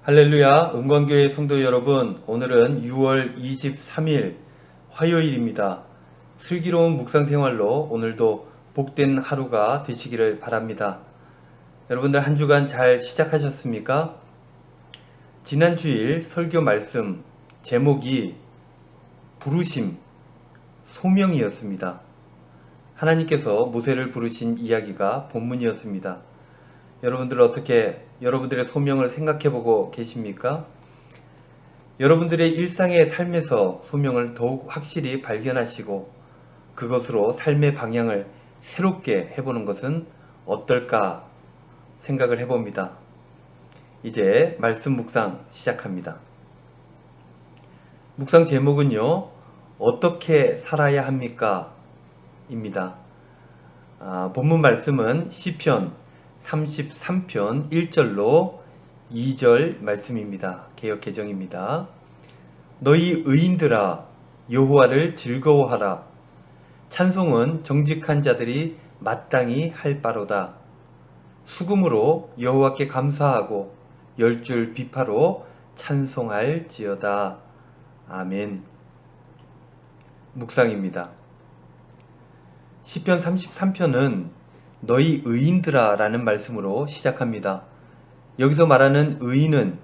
할렐루야, 은광교회 성도 여러분, 오늘은 6월 23일 화요일입니다. 슬기로운 묵상 생활로 오늘도 복된 하루가 되시기를 바랍니다. 여러분들 한 주간 잘 시작하셨습니까? 지난 주일 설교 말씀 제목이 부르심, 소명이었습니다. 하나님께서 모세를 부르신 이야기가 본문이었습니다. 여러분들 어떻게 여러분들의 소명을 생각해보고 계십니까? 여러분들의 일상의 삶에서 소명을 더욱 확실히 발견하시고 그것으로 삶의 방향을 새롭게 해보는 것은 어떨까 생각을 해봅니다. 이제 말씀 묵상 시작합니다. 묵상 제목은요, 어떻게 살아야 합니까? 입니다. 본문 말씀은 시편 33편 1절로 2절 말씀입니다. 개역 개정입니다. 너희 의인들아 여호와를 즐거워하라. 찬송은 정직한 자들이 마땅히 할 바로다. 수금으로 여호와께 감사하고 열줄 비파로 찬송할지어다. 아멘. 묵상입니다. 시편 33편은 너희 의인들아 라는 말씀으로 시작합니다. 여기서 말하는 의인은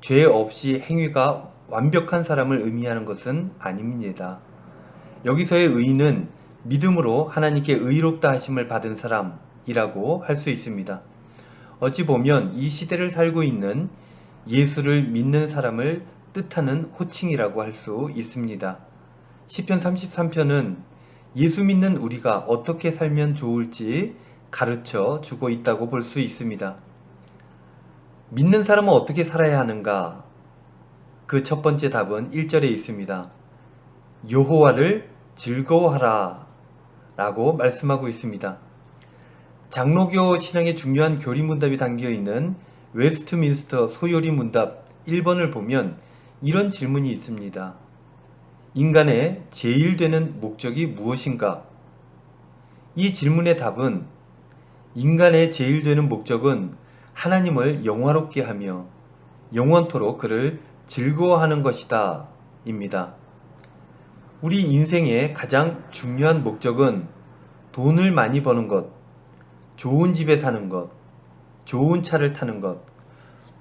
죄 없이 행위가 완벽한 사람을 의미하는 것은 아닙니다. 여기서의 의인은 믿음으로 하나님께 의롭다 하심을 받은 사람이라고 할 수 있습니다. 어찌 보면 이 시대를 살고 있는 예수를 믿는 사람을 뜻하는 호칭이라고 할 수 있습니다. 시편 33편은 예수 믿는 우리가 어떻게 살면 좋을지 가르쳐 주고 있다고 볼 수 있습니다. 믿는 사람은 어떻게 살아야 하는가? 그 첫 번째 답은 1절에 있습니다. 여호와를 즐거워하라 라고 말씀하고 있습니다. 장로교 신앙의 중요한 교리문답이 담겨있는 웨스트민스터 소요리 문답 1번을 보면 이런 질문이 있습니다. 인간의 제일 되는 목적이 무엇인가? 이 질문의 답은 인간의 제일 되는 목적은 하나님을 영화롭게 하며 영원토록 그를 즐거워하는 것이다 입니다. 우리 인생의 가장 중요한 목적은 돈을 많이 버는 것, 좋은 집에 사는 것, 좋은 차를 타는 것,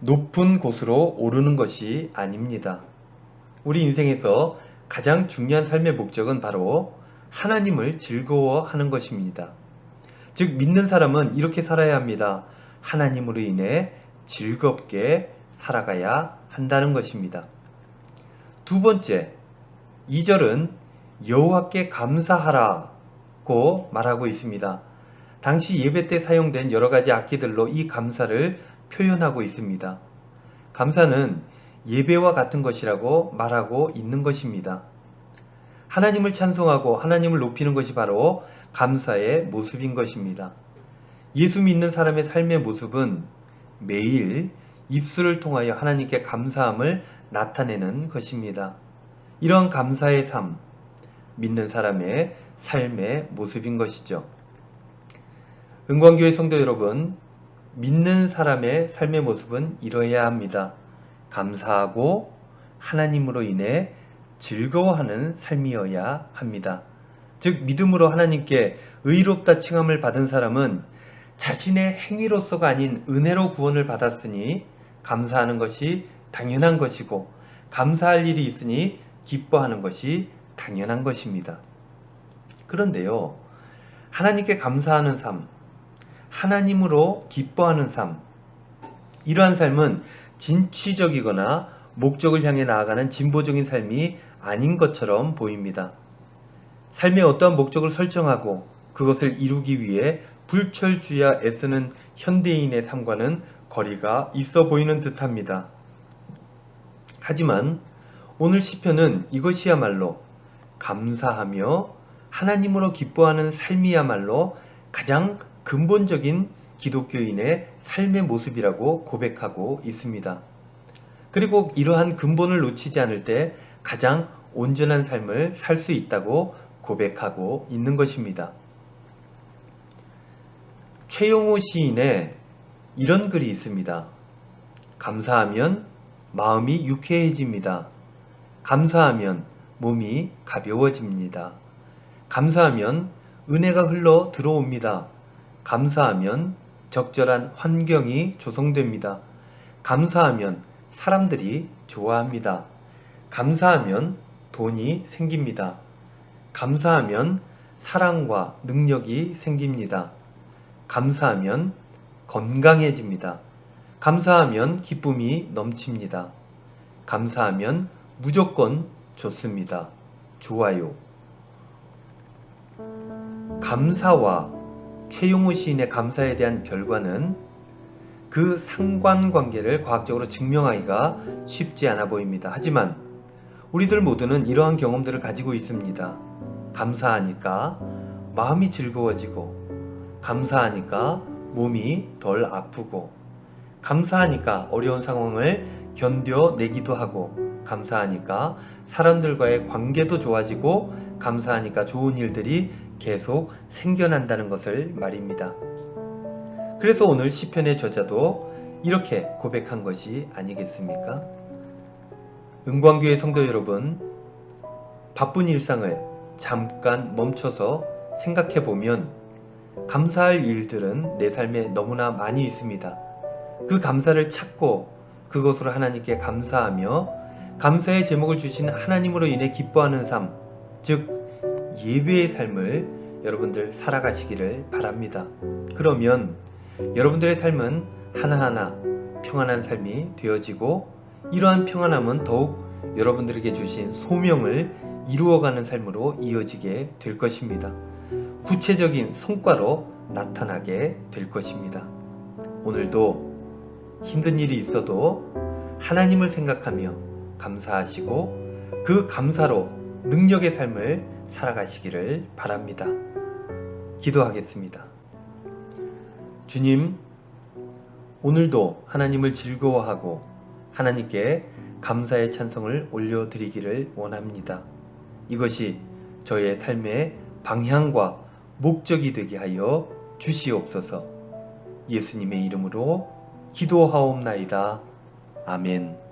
높은 곳으로 오르는 것이 아닙니다. 우리 인생에서 가장 중요한 삶의 목적은 바로 하나님을 즐거워하는 것입니다. 즉 믿는 사람은 이렇게 살아야 합니다. 하나님으로 인해 즐겁게 살아가야 한다는 것입니다. 두 번째, 2절은 여호와께 감사하라고 말하고 있습니다. 당시 예배 때 사용된 여러 가지 악기들로 이 감사를 표현하고 있습니다. 감사는 예배와 같은 것이라고 말하고 있는 것입니다. 하나님을 찬송하고 하나님을 높이는 것이 바로 감사의 모습인 것입니다. 예수 믿는 사람의 삶의 모습은 매일 입술을 통하여 하나님께 감사함을 나타내는 것입니다. 이런 감사의 삶, 믿는 사람의 삶의 모습인 것이죠. 은광교회 성도 여러분, 믿는 사람의 삶의 모습은 이러해야 합니다. 감사하고 하나님으로 인해 즐거워하는 삶이어야 합니다. 즉 믿음으로 하나님께 의롭다 칭함을 받은 사람은 자신의 행위로서가 아닌 은혜로 구원을 받았으니 감사하는 것이 당연한 것이고 감사할 일이 있으니 기뻐하는 것이 당연한 것입니다. 그런데요, 하나님께 감사하는 삶, 하나님으로 기뻐하는 삶, 이러한 삶은 진취적이거나 목적을 향해 나아가는 진보적인 삶이 아닌 것처럼 보입니다. 삶의 어떠한 목적을 설정하고 그것을 이루기 위해 불철주야 애쓰는 현대인의 삶과는 거리가 있어 보이는 듯합니다. 하지만 오늘 시편은 이것이야말로 감사하며 하나님으로 기뻐하는 삶이야말로 가장 근본적인 기독교인의 삶의 모습이라고 고백하고 있습니다. 그리고 이러한 근본을 놓치지 않을 때 가장 온전한 삶을 살 수 있다고 고백하고 있는 것입니다. 최용호 시인의 이런 글이 있습니다. 감사하면 마음이 유쾌해집니다. 감사하면 몸이 가벼워집니다. 감사하면 은혜가 흘러 들어옵니다. 감사하면 적절한 환경이 조성됩니다. 감사하면 사람들이 좋아합니다. 감사하면 돈이 생깁니다. 감사하면 사랑과 능력이 생깁니다. 감사하면 건강해집니다. 감사하면 기쁨이 넘칩니다. 감사하면 무조건 좋습니다. 좋아요. 감사와 최용호 시인의 감사에 대한 결과는 그 상관관계를 과학적으로 증명하기가 쉽지 않아 보입니다. 하지만 우리들 모두는 이러한 경험들을 가지고 있습니다. 감사하니까 마음이 즐거워지고, 감사하니까 몸이 덜 아프고, 감사하니까 어려운 상황을 견뎌내기도 하고, 감사하니까 사람들과의 관계도 좋아지고, 감사하니까 좋은 일들이 계속 생겨난다는 것을 말입니다. 그래서 오늘 시편의 저자도 이렇게 고백한 것이 아니겠습니까? 은광교회 성도 여러분, 바쁜 일상을 잠깐 멈춰서 생각해 보면 감사할 일들은 내 삶에 너무나 많이 있습니다. 그 감사를 찾고 그것으로 하나님께 감사하며 감사의 제목을 주신 하나님으로 인해 기뻐하는 삶, 즉 예배의 삶을 여러분들 살아가시기를 바랍니다. 그러면 여러분들의 삶은 하나하나 평안한 삶이 되어지고, 이러한 평안함은 더욱 여러분들에게 주신 소명을 이루어가는 삶으로 이어지게 될 것입니다. 구체적인 성과로 나타나게 될 것입니다. 오늘도 힘든 일이 있어도 하나님을 생각하며 감사하시고 그 감사로 능력의 삶을 살아가시기를 바랍니다. 기도하겠습니다. 주님, 오늘도 하나님을 즐거워하고 하나님께 감사의 찬송을 올려드리기를 원합니다. 이것이 저의 삶의 방향과 목적이 되게 하여 주시옵소서. 예수님의 이름으로 기도하옵나이다. 아멘.